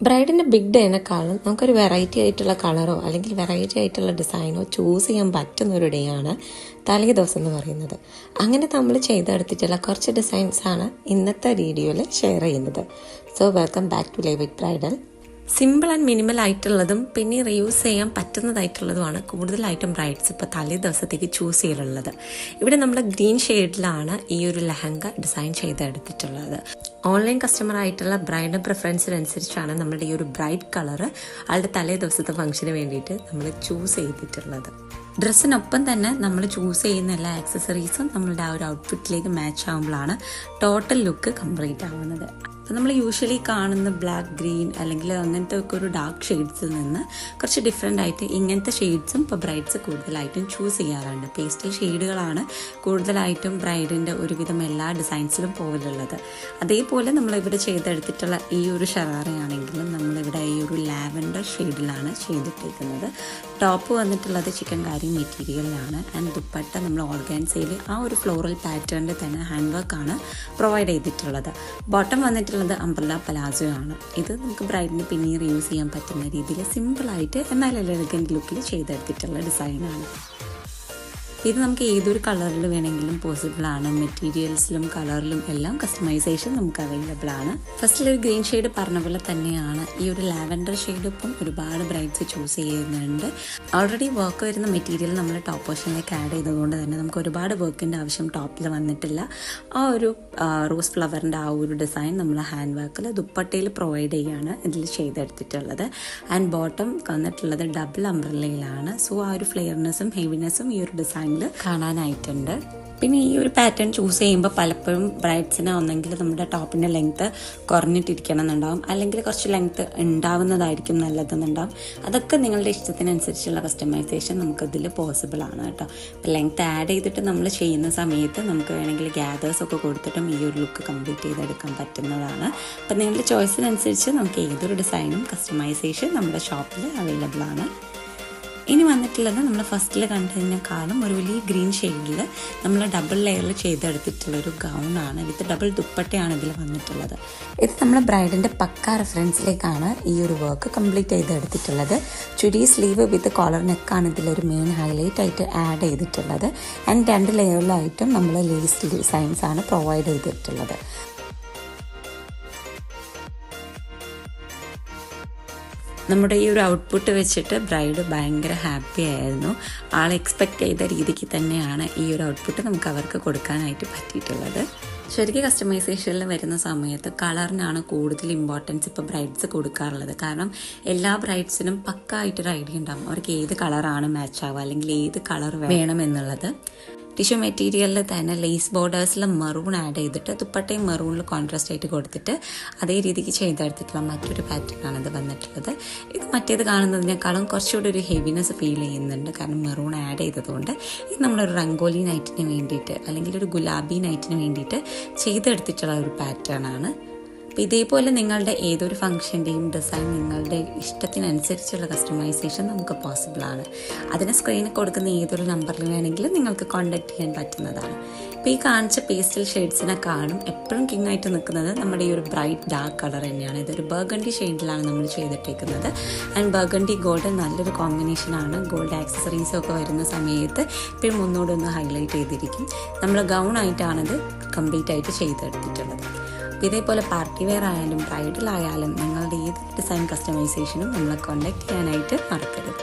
ബ്രൈഡിൻ്റെ big ഡേനെക്കാളും നമുക്കൊരു variety ആയിട്ടുള്ള കളറോ അല്ലെങ്കിൽ വെറൈറ്റി ആയിട്ടുള്ള ഡിസൈനോ ചൂസ് ചെയ്യാൻ പറ്റുന്ന ഒരു ഡേ ആണ് തലേ ദിവസം എന്ന് പറയുന്നത്. അങ്ങനെ നമ്മൾ ചെയ്തെടുത്തിട്ടുള്ള കുറച്ച് ഡിസൈൻസാണ് ഇന്നത്തെ വീഡിയോയിൽ ഷെയർ ചെയ്യുന്നത്. So welcome back to live with bridal. Simple and minimal ആയിട്ടുള്ളതും പിന്നെ റീയൂസ് ചെയ്യാൻ പറ്റുന്നതായിട്ടുള്ളതുമാണ് കൂടുതലായിട്ടും ബ്രൈഡ്സ് ഇപ്പോൾ തലേ ദിവസത്തേക്ക് ചൂസ് ചെയ്തിട്ടുള്ളത്. ഇവിടെ നമ്മൾ ഗ്രീൻ ഷെയ്ഡിലാണ് ഈ ഒരു ലെഹങ്ക ഡിസൈൻ ചെയ്തെടുത്തിട്ടുള്ളത്. ഓൺലൈൻ കസ്റ്റമർ ആയിട്ടുള്ള ബ്രൈഡ് പ്രിഫറൻസിനനുസരിച്ചാണ് നമ്മുടെ ഈ ഒരു ബ്രൈറ്റ് കളറ് ആളുടെ തലേ ദിവസത്തെ ഫംഗ്ഷന് വേണ്ടിയിട്ട് നമ്മൾ ചൂസ് ചെയ്തിട്ടുള്ളത്. ഡ്രസ്സിനൊപ്പം തന്നെ നമ്മൾ ചൂസ് ചെയ്യുന്ന എല്ലാ ആക്സസറീസും നമ്മളുടെ ആ ഒരു ഔട്ട്ഫിറ്റിലേക്ക് മാച്ച് ആകുമ്പോഴാണ് ടോട്ടൽ ലുക്ക് കംപ്ലീറ്റ് ആവുന്നത്. അപ്പോൾ നമ്മൾ യൂഷ്വലി കാണുന്ന ബ്ലാക്ക്, ഗ്രീൻ അല്ലെങ്കിൽ അങ്ങനത്തെ ഒക്കെ ഒരു ഡാർക്ക് ഷെയ്ഡ്സിൽ നിന്ന് കുറച്ച് ഡിഫറെൻ്റ് ആയിട്ട് ഇങ്ങനത്തെ ഷെയ്ഡ്സും ഇപ്പോൾ ബ്രൈഡ്സ് കൂടുതലായിട്ടും ചൂസ് ചെയ്യാറുണ്ട്. പേസ്റ്റൽ ഷെയ്ഡുകളാണ് കൂടുതലായിട്ടും ബ്രൈഡിൻ്റെ ഒരുവിധം എല്ലാ ഡിസൈൻസിലും പോകലുള്ളത്. അതേപോലെ നമ്മളിവിടെ ചെയ്തെടുത്തിട്ടുള്ള ഈ ഒരു ഷറാറയാണെങ്കിലും നമ്മളിവിടെ ഈ ഒരു ലാവൻഡർ ഷെയ്ഡിലാണ് ചെയ്തിട്ടേക്കുന്നത്. ടോപ്പ് വന്നിട്ടുള്ളത് ചിക്കൻ കാരി മെറ്റീരിയലിലാണ് ആൻഡ് ദുപ്പട്ട നമ്മൾ ഓർഗാൻസയിൽ ആ ഒരു ഫ്ലോറൽ പാറ്റേണിൽ തന്നെ ഹാൻഡ് വർക്കാണ് പ്രൊവൈഡ് ചെയ്തിട്ടുള്ളത്. ബോട്ടം വന്നിട്ടുള്ളത് അംബ്രല്ല പലാസോ ആണ്. ഇത് നമുക്ക് ബ്രൈഡിന് പിന്നീട് യൂസ് ചെയ്യാൻ പറ്റുന്ന രീതിയിൽ സിമ്പിളായിട്ട് എന്നാൽ എലഗൻറ്റ് ലുക്കിൽ ചെയ്തെടുത്തിട്ടുള്ള ഡിസൈനാണ്. ഇത് നമുക്ക് ഏതൊരു കളറിൽ വേണമെങ്കിലും പോസിബിൾ ആണ്. മെറ്റീരിയൽസിലും കളറിലും എല്ലാം കസ്റ്റമൈസേഷൻ നമുക്ക് അവൈലബിൾ ആണ്. ഫസ്റ്റിലൊരു ഗ്രീൻ ഷെയ്ഡ് പറഞ്ഞ പോലെ തന്നെയാണ് ഈ ഒരു ലാവൻഡർ ഷെയ്ഡ് ഇപ്പം ഒരുപാട് ബ്രൈഡ്സ് ചൂസ് ചെയ്യുന്നുണ്ട്. ഓൾറെഡി വർക്ക് വരുന്ന മെറ്റീരിയൽ നമ്മൾ ടോപ്പ് പോർഷനിലേക്ക് ആഡ് ചെയ്തതുകൊണ്ട് തന്നെ നമുക്ക് ഒരുപാട് വർക്കിൻ്റെ ആവശ്യം ടോപ്പിൽ വന്നിട്ടില്ല. ആ ഒരു റോസ് ഫ്ലവറിൻ്റെ ആ ഒരു ഡിസൈൻ നമ്മൾ ഹാൻഡ് വർക്കിൽ ദുപ്പട്ടയിൽ പ്രൊവൈഡ് ചെയ്യുകയാണ് ഇതിൽ ചെയ്തെടുത്തിട്ടുള്ളത്. ആൻഡ് ബോട്ടം വന്നിട്ടുള്ളത് ഡബിൾ അംബ്രല്ലയിലാണ്. സോ ആ ഒരു ഫ്ലെയർനെസ്സും ഹെവിനെസ്സും ഈ ഒരു ഡിസൈൻ കാണാനായിട്ടുണ്ട്. പിന്നെ ഈ ഒരു പാറ്റേൺ ചൂസ് ചെയ്യുമ്പോൾ പലപ്പോഴും ബ്രൈഡ്സിന് ഒന്നെങ്കിൽ നമ്മുടെ ടോപ്പിൻ്റെ ലെങ്ത്ത് കുറഞ്ഞിട്ടിരിക്കണം എന്നുണ്ടാവും, അല്ലെങ്കിൽ കുറച്ച് ലെങ്ത്ത് ഉണ്ടാവുന്നതായിരിക്കും നല്ലതെന്നുണ്ടാവും. അതൊക്കെ നിങ്ങളുടെ ഇഷ്ടത്തിനനുസരിച്ചുള്ള കസ്റ്റമൈസേഷൻ നമുക്കിതിൽ പോസിബിൾ ആണ് കേട്ടോ. അപ്പോൾ ലെങ്ത്ത് ആഡ് ചെയ്തിട്ട് നമ്മൾ ചെയ്യുന്ന സമയത്ത് നമുക്ക് വേണമെങ്കിൽ ഗ്യാദേഴ്സൊക്കെ കൊടുത്തിട്ടും ഈ ഒരു ലുക്ക് കംപ്ലീറ്റ് ചെയ്തെടുക്കാൻ പറ്റുന്നതാണ്. അപ്പം നിങ്ങളുടെ ചോയ്സിനനുസരിച്ച് നമുക്ക് ഏതൊരു ഡിസൈനും കസ്റ്റമൈസേഷൻ നമ്മുടെ ഷോപ്പിൽ അവൈലബിൾ ആണ്. ഇനി വന്നിട്ടുള്ളത് നമ്മൾ ഫസ്റ്റിൽ കണ്ടതിനേക്കാളും ഒരു വലിയ ഗ്രീൻ ഷെയ്ഡിൽ നമ്മൾ ഡബിൾ ലെയറിൽ ചെയ്തെടുത്തിട്ടുള്ളൊരു ഗൗണാണ്. വിത്ത് ഡബിൾ ദുപ്പട്ടയാണ് ഇതിൽ വന്നിട്ടുള്ളത്. ഇത് നമ്മൾ ബ്രൈഡിൻ്റെ പക്ക റെഫറൻസിലേക്കാണ് ഈ ഒരു വർക്ക് കംപ്ലീറ്റ് ചെയ്തെടുത്തിട്ടുള്ളത്. ചുരി സ്ലീവ് വിത്ത് കോളർ നെക്കാണ് ഇതിലൊരു മെയിൻ ഹൈലൈറ്റ് ആയിട്ട് ആഡ് ചെയ്തിട്ടുള്ളത്. ആൻഡ് 2 ലെയറിലായിട്ടും നമ്മൾ ലേസ് ഡിസൈൻസ് ആണ് പ്രൊവൈഡ് ചെയ്തിട്ടുള്ളത്. നമ്മുടെ ഈ ഒരു ഔട്ട്പുട്ട് വെച്ചിട്ട് ബ്രൈഡ് ഭയങ്കര ഹാപ്പി ആയിരുന്നു. ആൾ എക്സ്പെക്റ്റ് ചെയ്ത രീതിക്ക് തന്നെയാണ് ഈ ഒരു ഔട്ട്പുട്ട് നമുക്ക് അവർക്ക് കൊടുക്കാനായിട്ട് പറ്റിയിട്ടുള്ളത്. ശരിക്കും കസ്റ്റമൈസേഷനിൽ വരുന്ന സമയത്ത് കളറിനാണ് കൂടുതൽ ഇമ്പോർട്ടൻസ് ഇപ്പോൾ ബ്രൈഡ്സ് കൊടുക്കാറുള്ളത്. കാരണം എല്ലാ ബ്രൈഡ്സിനും പക്ക ആയിട്ടൊരു ഐഡിയ ഉണ്ടാകും അവർക്ക് ഏത് കളറാണ് മാച്ച് ആവുക അല്ലെങ്കിൽ ഏത് കളർ വേണമെന്നുള്ളത്. ടിഷ്യൂ മെറ്റീരിയലിൽ തന്നെ ലേസ് ബോർഡേഴ്സിൽ മെറൂൺ ആഡ് ചെയ്തിട്ട് ദുപ്പട്ടയും മെറൂണിൽ കോൺട്രാസ്റ്റ് ആയിട്ട് കൊടുത്തിട്ട് അതേ രീതിക്ക് ചെയ്തെടുത്തിട്ടുള്ള മറ്റൊരു പാറ്റേണാണ് ഇത് വന്നിട്ടുള്ളത്. ഇത് മറ്റേത് കാണുന്നതിനേക്കാളും കുറച്ചുകൂടി ഒരു ഹെവിനെസ് ഫീൽ ചെയ്യുന്നുണ്ട്, കാരണം മെറൂൺ ആഡ് ചെയ്തതുകൊണ്ട്. ഇത് നമ്മളൊരു റംഗോലി നൈറ്റിന് വേണ്ടിയിട്ട് അല്ലെങ്കിൽ ഒരു ഗുലാബി നൈറ്റിന് വേണ്ടിയിട്ട് ചെയ്തെടുത്തിട്ടുള്ള ഒരു പാറ്റേൺ ആണ്. അപ്പോൾ ഇതേപോലെ നിങ്ങളുടെ ഏതൊരു ഫംഗ്ഷൻ്റെയും ഡിസൈൻ നിങ്ങളുടെ ഇഷ്ടത്തിനനുസരിച്ചുള്ള കസ്റ്റമൈസേഷൻ നമുക്ക് പോസിബിളാണ്. അതിന് സ്ക്രീനിൽ കൊടുക്കുന്ന ഏതൊരു നമ്പറിൽ വേണമെങ്കിലും നിങ്ങൾക്ക് കോൺടാക്ട് ചെയ്യാൻ പറ്റുന്നതാണ്. ഇപ്പോൾ ഈ കാണിച്ച പേസ്റ്റൽ ഷെയ്ഡ്സിനെക്കാളും എപ്പോഴും കിങ് ആയിട്ട് നിൽക്കുന്നത് നമ്മുടെ ഈ ഒരു ബ്രൈറ്റ് ഡാർക്ക് കളർ തന്നെയാണ്. ഇതൊരു ബർഗണ്ടി ഷെയ്ഡിലാണ് നമ്മൾ ചെയ്തിട്ടേക്കുന്നത്. ആൻഡ് ബർഗണ്ടി ഗോൾഡ് നല്ലൊരു കോമ്പിനേഷനാണ്. ഗോൾഡ് ആക്സസറീസും ഒക്കെ വരുന്ന സമയത്ത് ഇപ്പോഴും ഒന്നുകൂടെ ഹൈലൈറ്റ് ചെയ്തിരിക്കും. നമ്മൾ ഗൗൺ ആയിട്ടാണിത് കംപ്ലീറ്റ് ആയിട്ട് ചെയ്തെടുത്തിട്ടുള്ളത്. ഇതേപോലെ പാർട്ടി വെയർ ആയാലും ബ്രൈഡൽ ആയാലും നിങ്ങളുടെ ഏത് ഡിസൈൻ കസ്റ്റമൈസേഷനും നമ്മളെ കോൺടാക്ട് ചെയ്യാനായിട്ട് മറക്കരുത്.